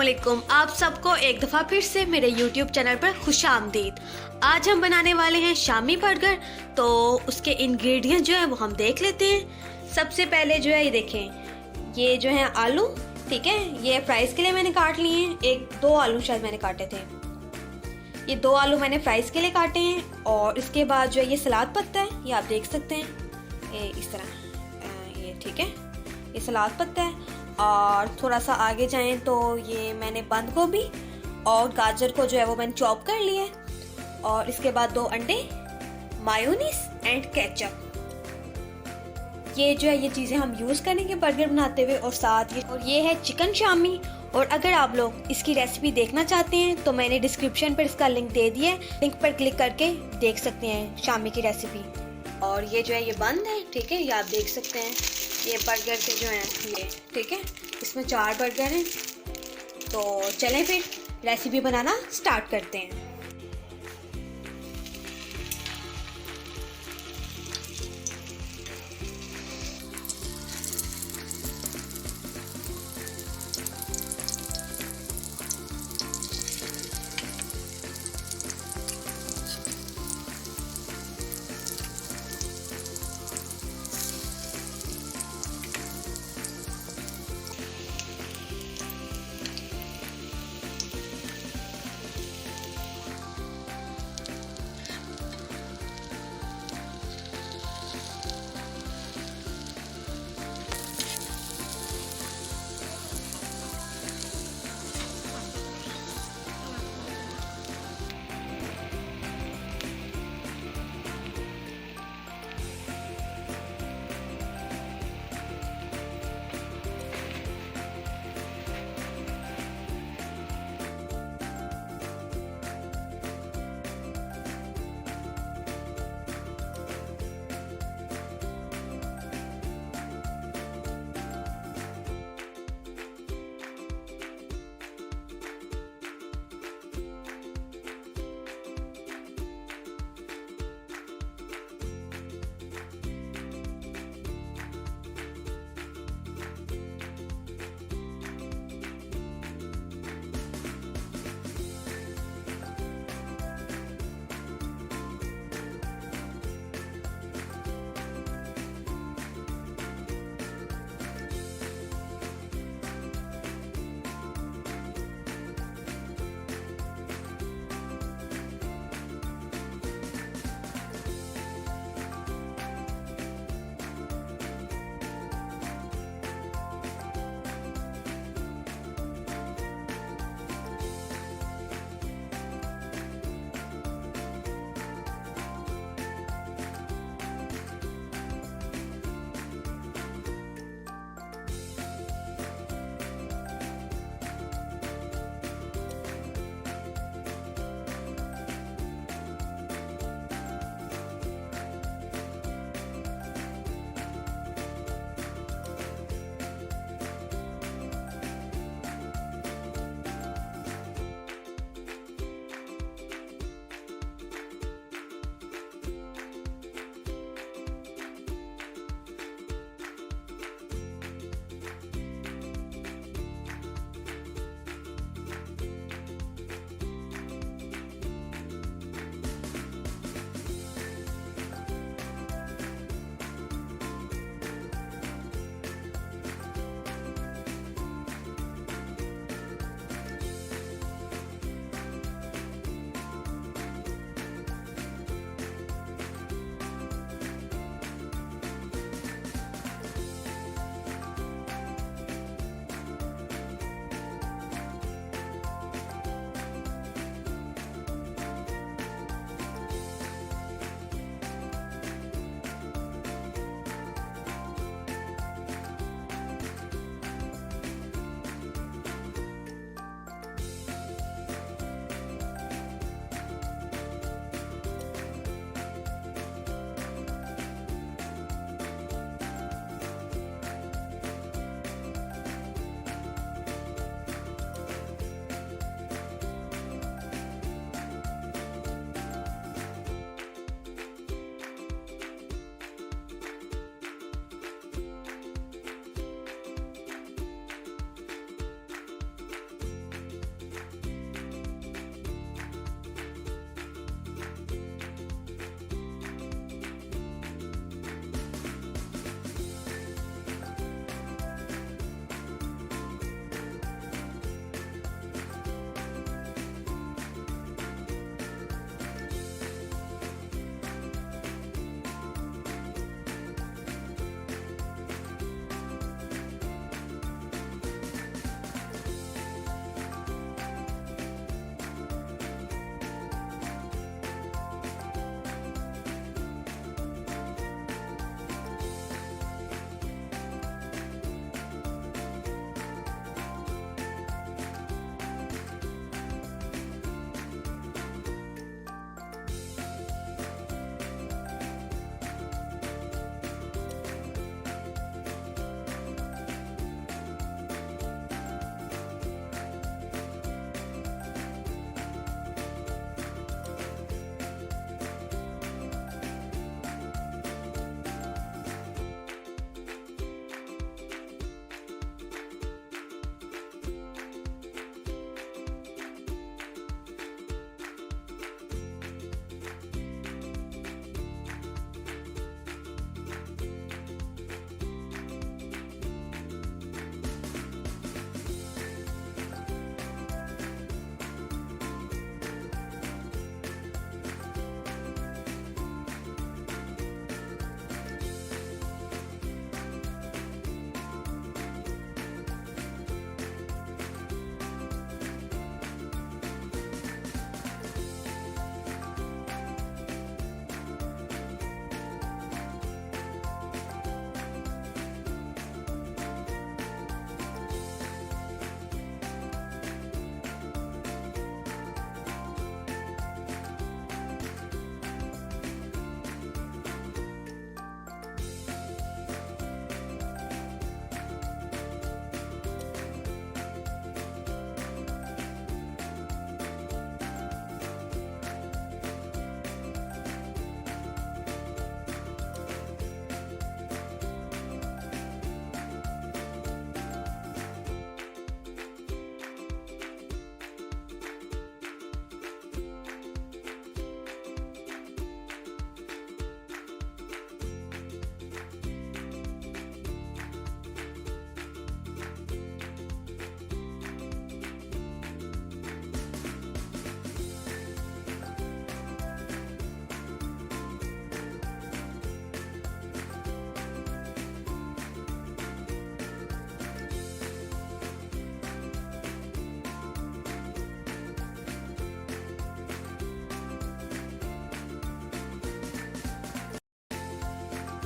अस्सलामुअलैकुम। आप सबको एक दफ़ा फिर से मेरे YouTube चैनल पर खुशामदीद। आज हम बनाने वाले हैं शामी बर्गर। तो उसके इंग्रेडिएंट जो है वो हम देख लेते हैं। सबसे पहले जो है ये देखें, ये जो है आलू, ठीक है, ये फ्राइज़ के लिए मैंने काट लिए हैं। एक दो आलू शायद मैंने काटे थे, ये दो आलू मैंने फ्राइज़ के लिए काटे हैं। और इसके बाद जो है ये सलाद पत्ता है, ये आप देख सकते हैं, ये इस तरह, ये ठीक है, ये सलाद पत्ता है। और थोड़ा सा आगे जाएं तो ये मैंने बंद गोभी और गाजर को जो है वो मैंने चॉप कर लिया है। और इसके बाद 2 अंडे, मायोनीज एंड केचप, ये जो है ये चीज़ें हम यूज़ करेंगे बर्गर बनाते हुए। और साथ ये है चिकन शामी। और अगर आप लोग इसकी रेसिपी देखना चाहते हैं तो मैंने डिस्क्रिप्शन पर इसका लिंक दे दिया है, लिंक पर क्लिक करके देख सकते हैं शामी की रेसिपी। और ये जो है ये बंद है, ठीक है, ये आप देख सकते हैं, ये बर्गर के जो हैं ये, ठीक है, इसमें 4 बर्गर हैं। तो चलें फिर रेसिपी बनाना स्टार्ट करते हैं।